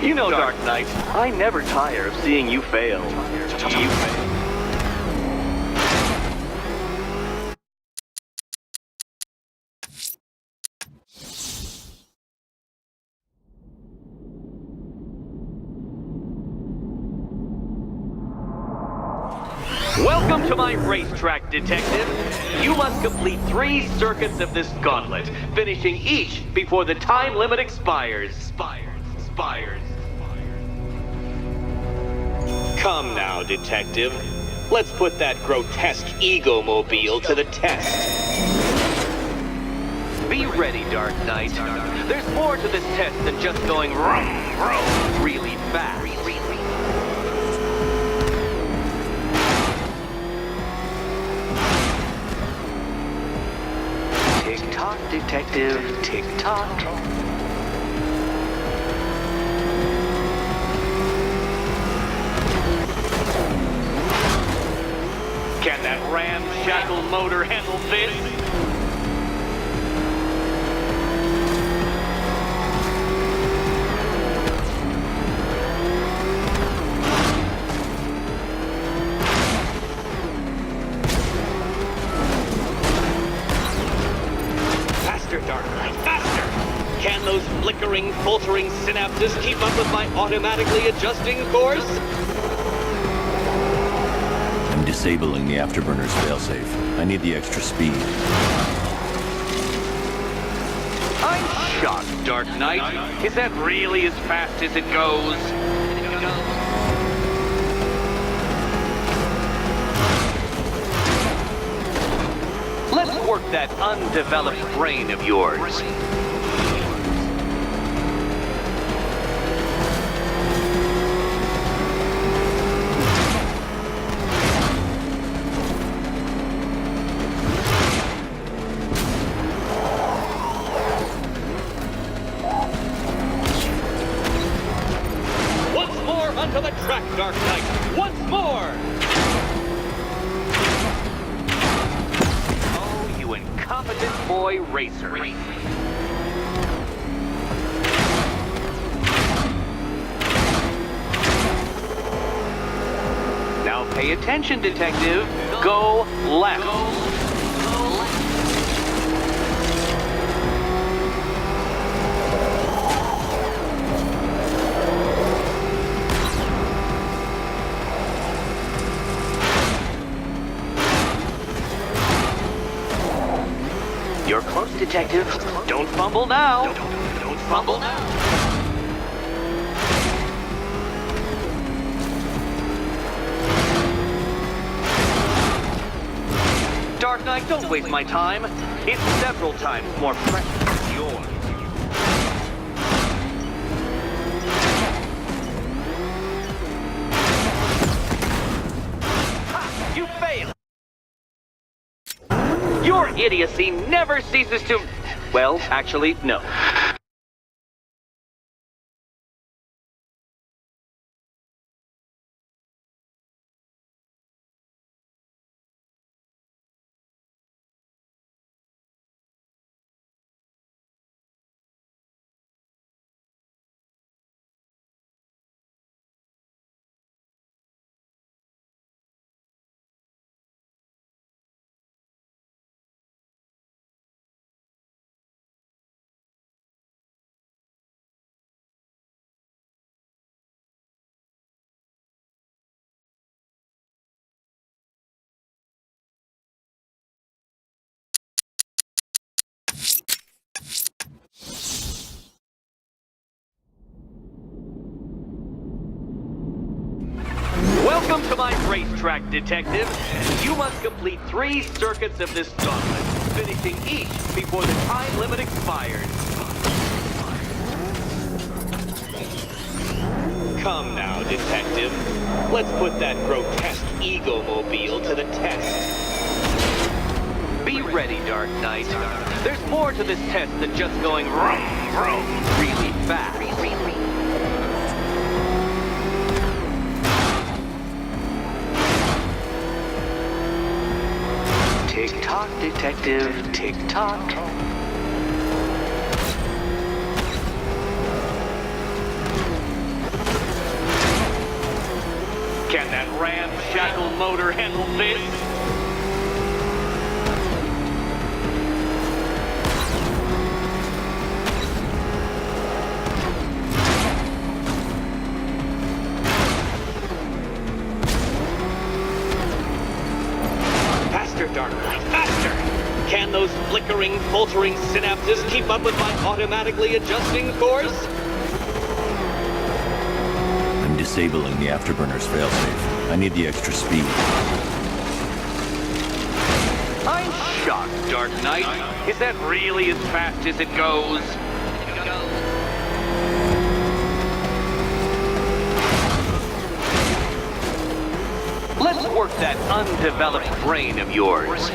You know, Dark Knight, I never tire of seeing you fail. You fail. Welcome to my racetrack, detective. You must complete 3 circuits of this gauntlet, finishing each before the time limit expires. Come now, detective. Let's put that grotesque ego-mobile to the test. Be ready, Dark Knight. There's more to this test than just going vroom, vroom, really fast. Tick-tock, detective, tick-tock. Can that ramshackle motor handle this? Faster, Dark Knight, faster! Can those flickering, faltering synapses keep up with my automatically adjusting course? Disabling the afterburner's failsafe. I need the extra speed. I'm shocked, Dark Knight. Is that really as fast as it goes? Let's work that undeveloped brain of yours. Onto the track, Dark Knight! Once more! Oh, you incompetent boy racer. Now pay attention, detective. Go left. You're close, detective. Don't fumble now. Don't fumble now. Dark Knight, don't waste my time. It's several times more precious than yours. Ha! You failed! Your idiocy never ceases to... Well, actually, no. Welcome to my racetrack, Detective. You must complete 3 circuits of this gauntlet, finishing each before the time limit expires. Come now, Detective. Let's put that grotesque ego-mobile to the test. Be ready, Dark Knight. There's more to this test than just going vroom, vroom really fast. Tick-tock, Detective, tick-tock. Can that ramshackle motor handle this? Faster, Dark Knight, faster! Can those flickering, faltering synapses keep up with my automatically adjusting course? I'm disabling the afterburner's failsafe. I need the extra speed. I'm shocked, Dark Knight. Is that really as fast as it goes? Let's work that undeveloped brain of yours.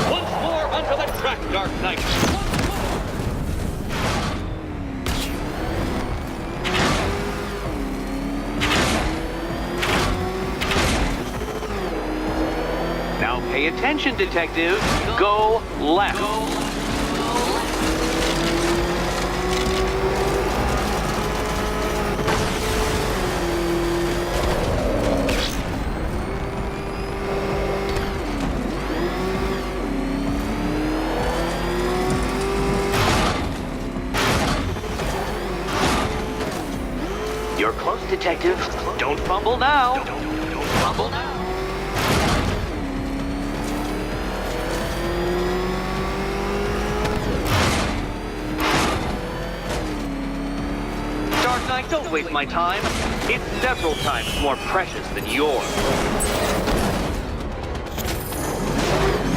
Once more onto the track, Dark Knight. Now pay attention, Detective. Go left. You're close, Detective. Don't fumble now. Don't fumble now. Dark Knight, don't waste my time. It's several times more precious than yours.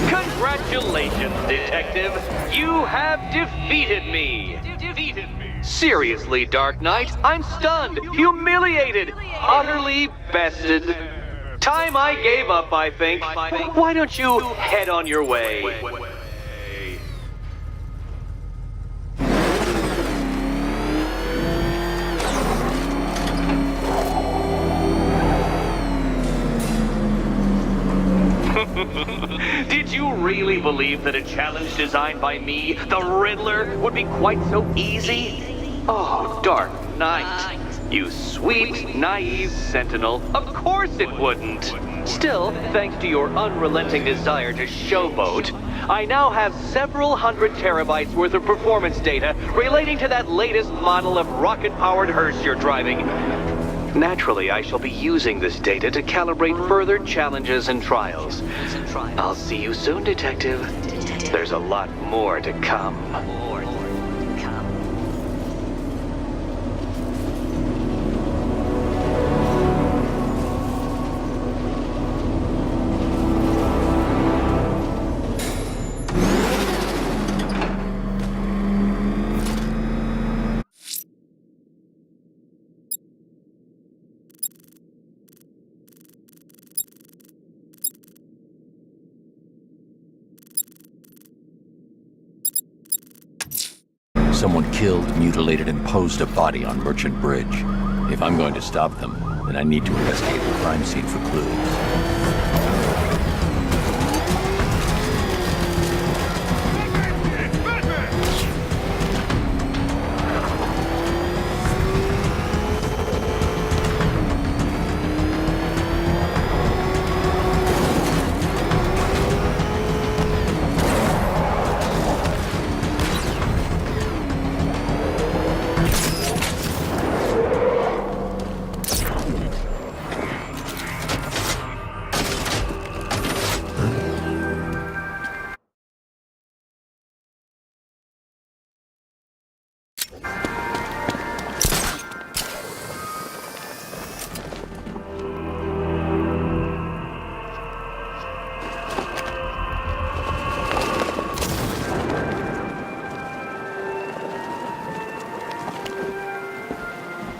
Congratulations, Detective. You have defeated me. Seriously, Dark Knight, I'm stunned, humiliated, utterly bested. Time I gave up, I think. Why don't you head on your way? Did you really believe that a challenge designed by me, the Riddler, would be quite so easy? Oh, Dark Knight. You sweet, naive sentinel. Of course it wouldn't. Still, thanks to your unrelenting desire to showboat, I now have several hundred terabytes worth of performance data relating to that latest model of rocket-powered hearse you're driving. Naturally, I shall be using this data to calibrate further challenges and trials. I'll see you soon, Detective. There's a lot more to come. Someone killed, mutilated, and posed a body on Merchant Bridge. If I'm going to stop them, then I need to investigate the crime scene for clues.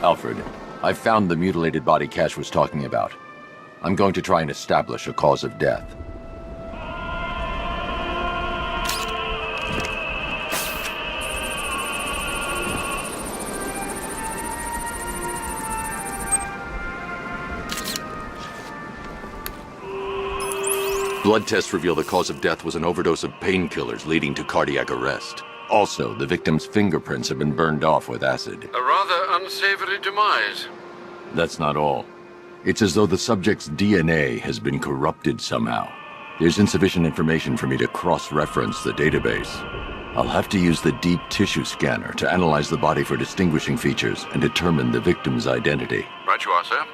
Alfred, I've found the mutilated body Cash was talking about. I'm going to try and establish a cause of death. Blood tests reveal the cause of death was an overdose of painkillers leading to cardiac arrest. Also, the victim's fingerprints have been burned off with acid. A rather unsavory demise. That's not all. It's as though the subject's DNA has been corrupted somehow. There's insufficient information for me to cross-reference the database. I'll have to use the deep tissue scanner to analyze the body for distinguishing features and determine the victim's identity. Right you are, sir.